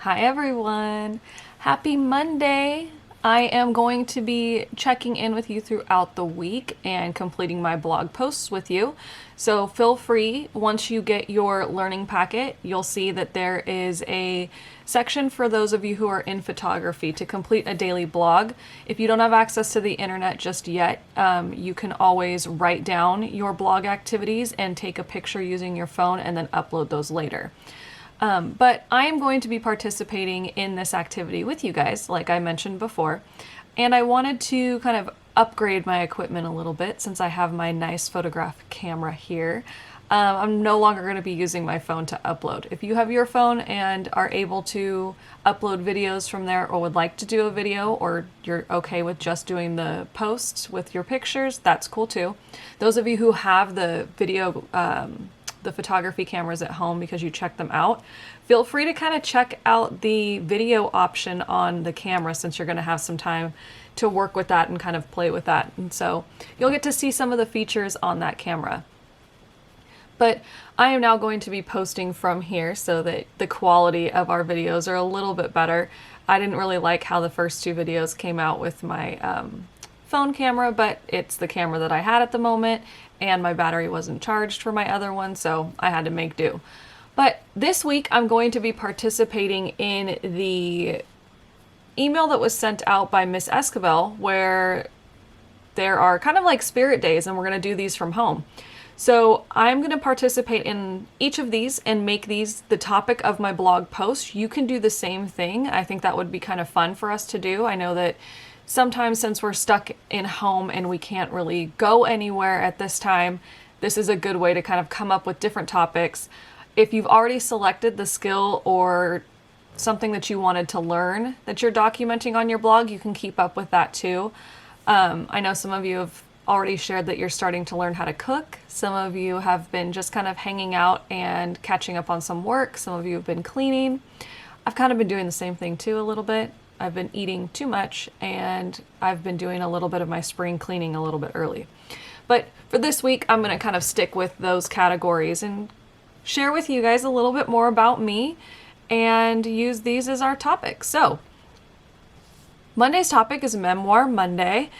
Hi everyone! Happy Monday! I am going to be checking in with you throughout the week and completing my blog posts with you. So feel free, once you get your learning packet, you'll see that there is a section for those of you who are in photography to complete a daily blog. If you don't have access to the internet just yet, you can always write down your blog activities and take a picture using your phone and then upload those later. But I am going to be participating in this activity with you guys, like I mentioned before, and I wanted to kind of upgrade my equipment a little bit since I have my nice photographic camera here. I'm no longer going to be using my phone to upload. If you have your phone and are able to upload videos from there or would like to do a video, or you're okay with just doing the posts with your pictures, that's cool too. Those of you who have the video the photography cameras at home because you check them out, feel free to kind of check out the video option on the camera since you're going to have some time to work with that and kind of play with that. And so you'll get to see some of the features on that camera. But I am now going to be posting from here so that the quality of our videos are a little bit better. I didn't really like how the first two videos came out with my phone camera, but it's the camera that I had at the moment and my battery wasn't charged for my other one, so I had to make do. But this week I'm going to be participating in the email that was sent out by Miss Esquivel, where there are kind of like spirit days and we're going to do these from home. So I'm going to participate in each of these and make these the topic of my blog post. You can do the same thing. I think that would be kind of fun for us to do. I know that sometimes since we're stuck in home and we can't really go anywhere at this time, this is a good way to kind of come up with different topics. If you've already selected the skill or something that you wanted to learn that you're documenting on your blog, you can keep up with that too. I know some of you have already shared that you're starting to learn how to cook. Some of you have been just kind of hanging out and catching up on some work. Some of you have been cleaning. I've kind of been doing the same thing too a little bit. I've been eating too much and I've been doing a little bit of my spring cleaning a little bit early. But for this week, I'm going to kind of stick with those categories and share with you guys a little bit more about me and use these as our topic. So Monday's topic is Memoir Monday,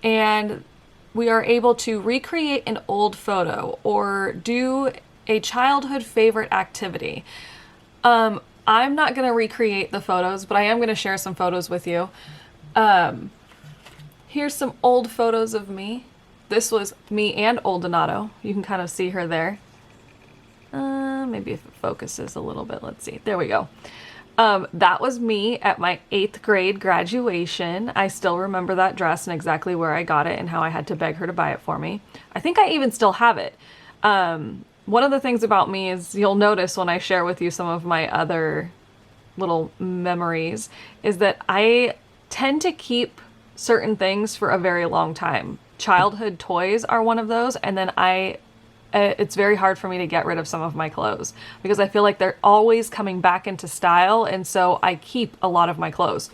and we are able to recreate an old photo or do a childhood favorite activity. I'm not going to recreate the photos, but I am going to share some photos with you. Here's some old photos of me. This was me and Old Donato. You can kind of see her there. Maybe if it focuses a little bit, let's see. There we go. That was me at my 8th grade graduation. I still remember that dress and exactly where I got it and how I had to beg her to buy it for me. I think I even still have it. One of the things about me is you'll notice when I share with you some of my other little memories is that I tend to keep certain things for a very long time. Childhood toys are one of those, and then it's very hard for me to get rid of some of my clothes because I feel like they're always coming back into style, and so I keep a lot of my clothes.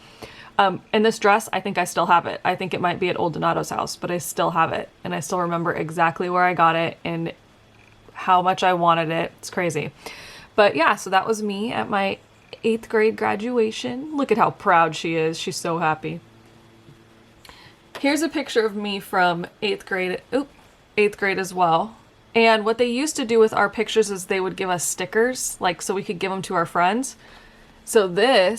And this dress, I think I still have it. I think it might be at Old Donato's house, but I still have it, and I still remember exactly where I got it and how much I wanted it. It's crazy. But yeah, so that was me at my 8th grade graduation. Look at how proud she is. She's so happy. Here's a picture of me from 8th grade. 8th grade as well. And what they used to do with our pictures is they would give us stickers, like so we could give them to our friends. So there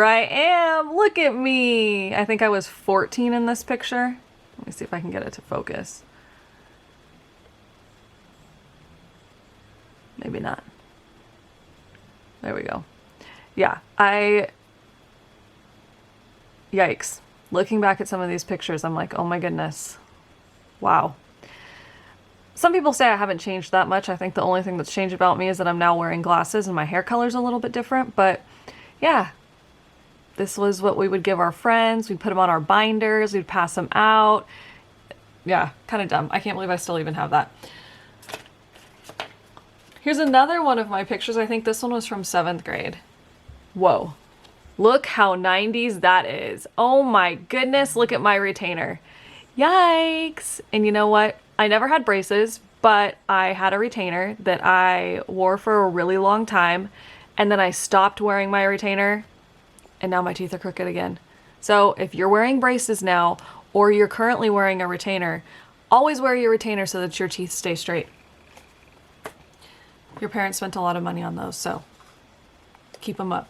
I am. Look at me. I think I was 14 in this picture. Let me see if I can get it to focus. Maybe not. There we go. Yeah, yikes. Looking back at some of these pictures, I'm like, oh my goodness. Wow. Some people say I haven't changed that much. I think the only thing that's changed about me is that I'm now wearing glasses and my hair color's a little bit different. But yeah, this was what we would give our friends. We'd put them on our binders. We'd pass them out. Yeah, kind of dumb. I can't believe I still even have that. Here's another one of my pictures. I think this one was from 7th grade. Whoa. Look how 90s that is. Oh my goodness, look at my retainer. Yikes. And you know what? I never had braces, but I had a retainer that I wore for a really long time, and then I stopped wearing my retainer, and now my teeth are crooked again. So if you're wearing braces now, or you're currently wearing a retainer, always wear your retainer so that your teeth stay straight. Your parents spent a lot of money on those, so keep them up.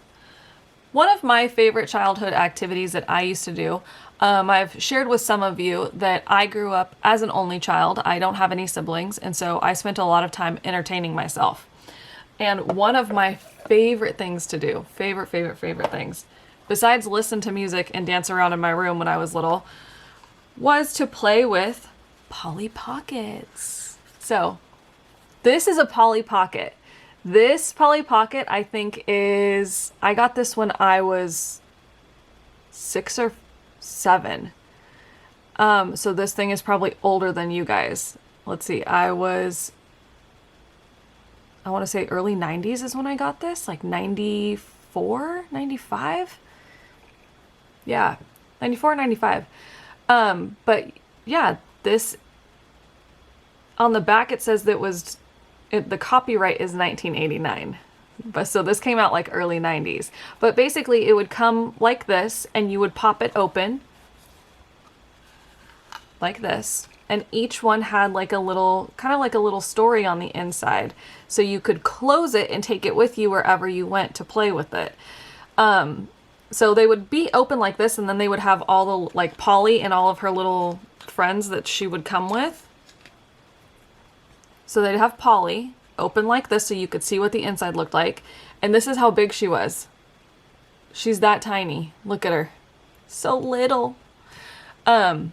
One of my favorite childhood activities that I used to do, I've shared with some of you that I grew up as an only child. I don't have any siblings, and so I spent a lot of time entertaining myself. And one of my favorite things to do, favorite things, besides listen to music and dance around in my room when I was little, was to play with Polly Pockets. So this is a Polly Pocket. This Polly Pocket, I think I got this when I was 6 or 7. So this thing is probably older than you guys. Let's see, I want to say early 90s is when I got this, like 94, 95? Yeah, 94, 95. But yeah, this, on the back it says that the copyright is 1989. But so this came out like early 90s. But basically it would come like this, and you would pop it open like this. And each one had like a little, kind of like a little story on the inside. So you could close it and take it with you wherever you went to play with it. So they would be open like this, and then they would have all the, like, Polly and all of her little friends that she would come with. So they'd have Polly open like this so you could see what the inside looked like. And this is how big she was. She's that tiny. Look at her. So little. So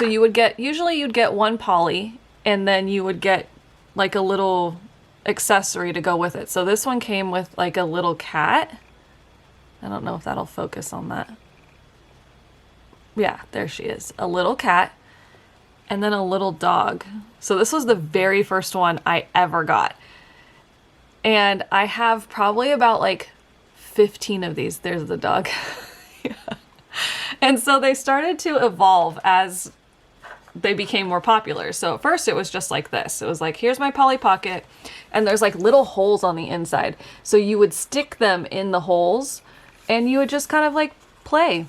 usually you'd get one Polly, and then you would get like a little accessory to go with it. So this one came with like a little cat. I don't know if that'll focus on that. Yeah, there she is. A little cat, and then a little dog. So this was the very first one I ever got. And I have probably about like 15 of these. There's the dog. Yeah. And so they started to evolve as they became more popular. So at first it was just like this. It was like, here's my Polly Pocket, and there's like little holes on the inside. So you would stick them in the holes, and you would just kind of like play.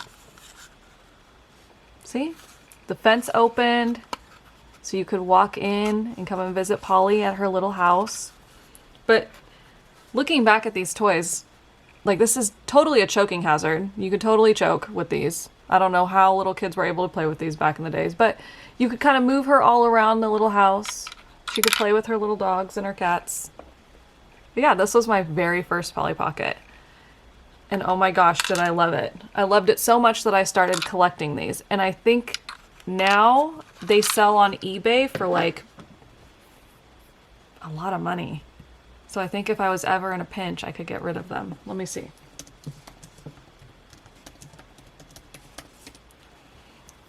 See? The fence opened, so you could walk in and come and visit Polly at her little house. But looking back at these toys, like, this is totally a choking hazard. You could totally choke with these. I don't know how little kids were able to play with these back in the days, but you could kind of move her all around the little house. She could play with her little dogs and her cats. But yeah, this was my very first Polly Pocket. And oh my gosh, did I love it. I loved it so much that I started collecting these. And I think now they sell on eBay for like a lot of money. So I think if I was ever in a pinch, I could get rid of them. Let me see.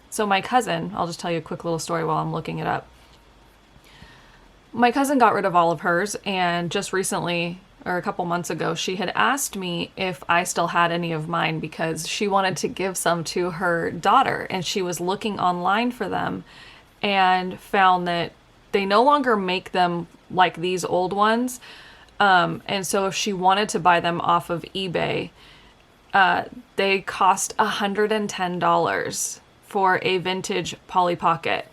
So my cousin, I'll just tell you a quick little story while I'm looking it up. My cousin got rid of all of hers, and just recently, or a couple months ago, she had asked me if I still had any of mine because she wanted to give some to her daughter, and she was looking online for them and found that they no longer make them like these old ones. And so if she wanted to buy them off of eBay, they cost $110 for a vintage Polly Pocket.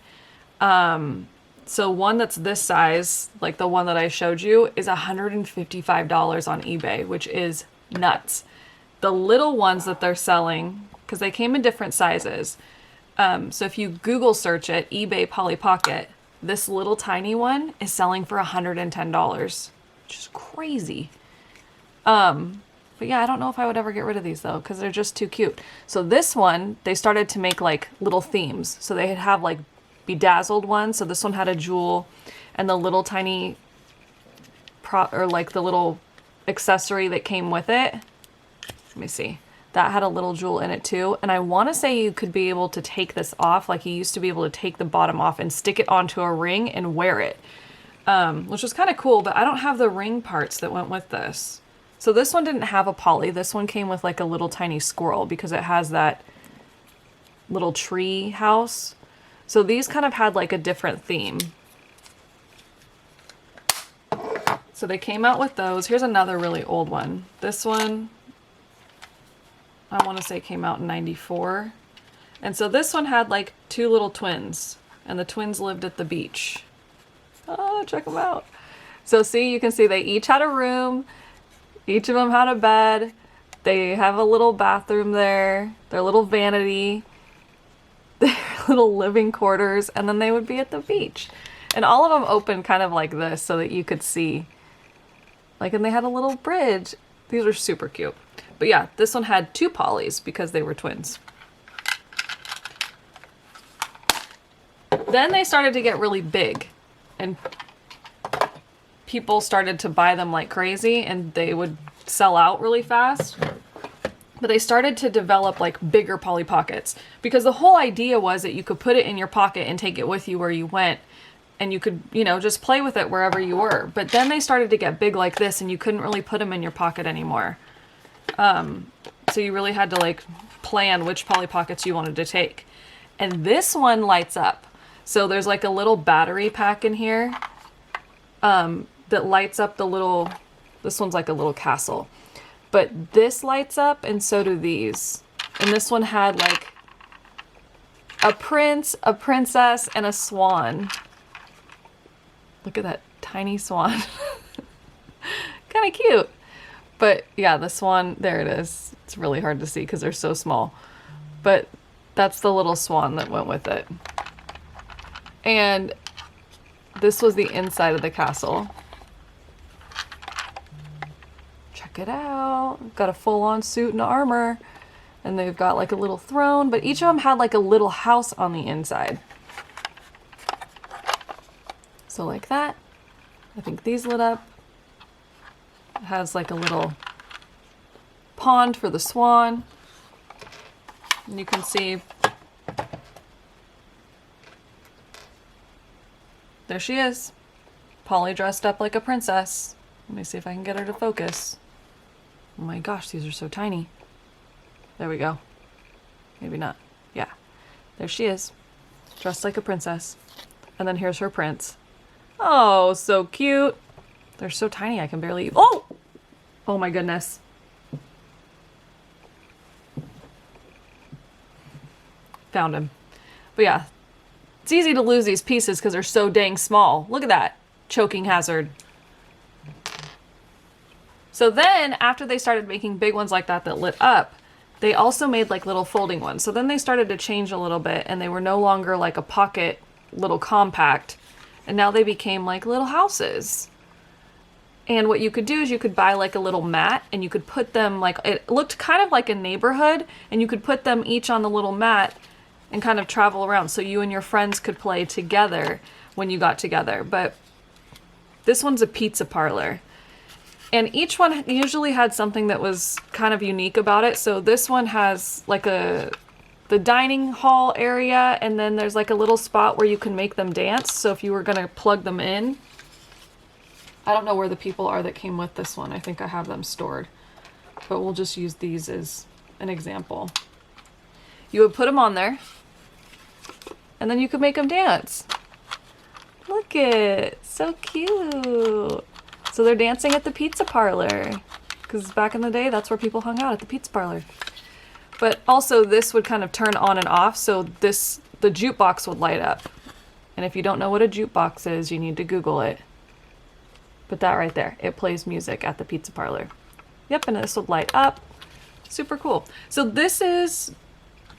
So one that's this size, like the one that I showed you, is $155 on eBay, which is nuts. The little ones that they're selling, because they came in different sizes. So if you Google search it, eBay Polly Pocket, this little tiny one is selling for $110, which is crazy. But yeah, I don't know if I would ever get rid of these though, because they're just too cute. So this one, they started to make like little themes. So they have like bedazzled ones. So this one had a jewel, and the little tiny like the little accessory that came with it. Let me see. That had a little jewel in it too. And I want to say you could be able to take this off, like you used to be able to take the bottom off and stick it onto a ring and wear it, which was kind of cool, but I don't have the ring parts that went with this. So this one didn't have a Polly. This one came with like a little tiny squirrel because it has that little tree house. So these kind of had like a different theme. So they came out with those. Here's another really old one. This one, I want to say came out in 94. And so this one had like 2 little twins, and the twins lived at the beach. Oh, check them out. So see, you can see they each had a room. Each of them had a bed. They have a little bathroom there, their little vanity, their little living quarters, and then they would be at the beach. And all of them opened kind of like this so that you could see. Like, and they had a little bridge. These are super cute. But yeah, this one had 2 polys because they were twins. Then they started to get really big, and people started to buy them like crazy, and they would sell out really fast. But they started to develop like bigger Polly Pockets, because the whole idea was that you could put it in your pocket and take it with you where you went, and you could, you know, just play with it wherever you were. But then they started to get big like this, and you couldn't really put them in your pocket anymore. So you really had to like plan which Polly Pockets you wanted to take. And this one lights up. So there's like a little battery pack in here that lights up the little, this one's like a little castle. But this lights up, and so do these. And this one had like a prince, a princess, and a swan. Look at that tiny swan. Kind of cute. But yeah, the swan, there it is. It's really hard to see because they're so small. But that's the little swan that went with it. And this was the inside of the castle. Check it out. Got a full-on suit and armor. And they've got like a little throne. But each of them had like a little house on the inside. So like that. I think these lit up. It has like a little pond for the swan. And you can see there she is, Polly dressed up like a princess. Let me see if I can get her to focus. Oh my gosh, these are so tiny. There we go. Maybe not. Yeah. There she is, dressed like a princess. And then here's her prince. Oh, so cute. They're so tiny I can barely... Oh! Oh my goodness. Found him. But yeah, it's easy to lose these pieces because they're so dang small. Look at that. Choking hazard. So then, after they started making big ones like that that lit up, they also made like little folding ones. So then they started to change a little bit, and they were no longer like a pocket little compact. And now they became like little houses. And what you could do is you could buy like a little mat, and you could put them like, it looked kind of like a neighborhood, and you could put them each on the little mat and kind of travel around so you and your friends could play together when you got together. But this one's a pizza parlor. And each one usually had something that was kind of unique about it. So this one has like the dining hall area, and then there's like a little spot where you can make them dance. So if you were gonna plug them in, I don't know where the people are that came with this one. I think I have them stored, but we'll just use these as an example. You would put them on there, and then you could make them dance. Look it, so cute. So they're dancing at the pizza parlor, because back in the day, that's where people hung out, at the pizza parlor. But also this would kind of turn on and off, so the jukebox would light up. And if you don't know what a jukebox is, you need to Google it. But that right there, it plays music at the pizza parlor. Yep, and this would light up. Super cool. So this is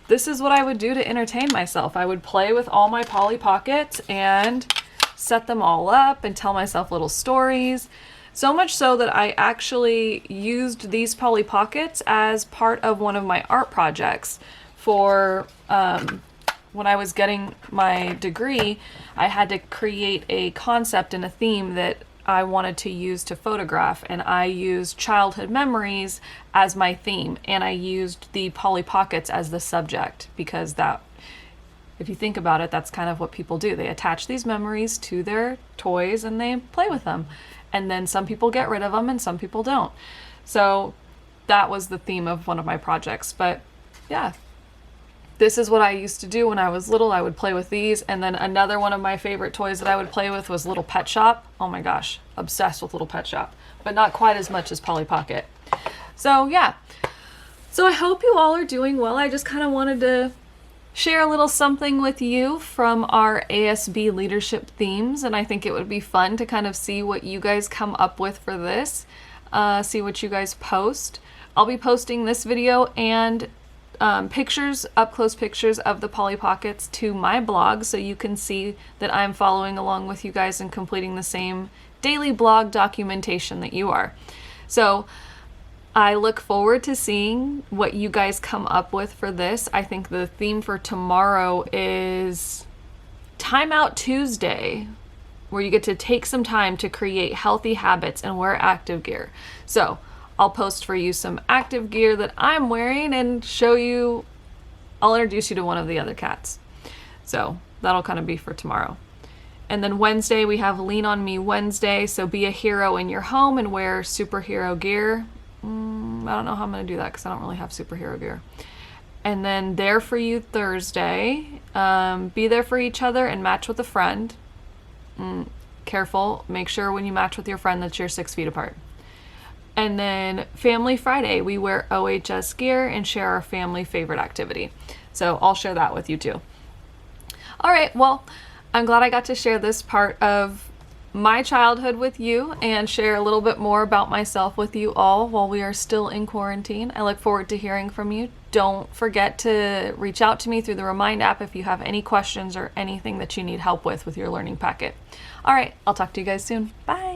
what I would do to entertain myself. I would play with all my Polly Pockets and set them all up and tell myself little stories. So much so that I actually used these Polly Pockets as part of one of my art projects for when I was getting my degree. I had to create a concept and a theme that I wanted to use to photograph, and I used childhood memories as my theme, and I used the Polly Pockets as the subject, because that, if you think about it, that's kind of what people do. They attach these memories to their toys and they play with them, and then some people get rid of them and some people don't. So that was the theme of one of my projects. But yeah, this is what I used to do when I was little. I would play with these. And then another one of my favorite toys that I would play with was Little Pet Shop. Oh my gosh, obsessed with Little Pet Shop, but not quite as much as Polly Pocket. So yeah, so I hope you all are doing well. I just kind of wanted to share a little something with you from our ASB leadership themes, and I think it would be fun to kind of see what you guys come up with for this, see what you guys post. I'll be posting this video and pictures, up close pictures of the Polly Pockets to my blog, so you can see that I'm following along with you guys and completing the same daily blog documentation that you are. So I look forward to seeing what you guys come up with for this. I think the theme for tomorrow is Time Out Tuesday, where you get to take some time to create healthy habits and wear active gear. So I'll post for you some active gear that I'm wearing and show you, I'll introduce you to one of the other cats. So that'll kind of be for tomorrow. And then Wednesday we have Lean On Me Wednesday. So be a hero in your home and wear superhero gear. I don't know how I'm going to do that because I don't really have superhero gear. And then There For You Thursday. Be there for each other and match with a friend. Careful, make sure when you match with your friend that you're 6 feet apart. And then Family Friday, we wear OHS gear and share our family favorite activity. So I'll share that with you too. All right, well, I'm glad I got to share this part of my childhood with you and share a little bit more about myself with you all while we are still in quarantine. I look forward to hearing from you. Don't forget to reach out to me through the Remind app if you have any questions or anything that you need help with your learning packet. All right, I'll talk to you guys soon. Bye.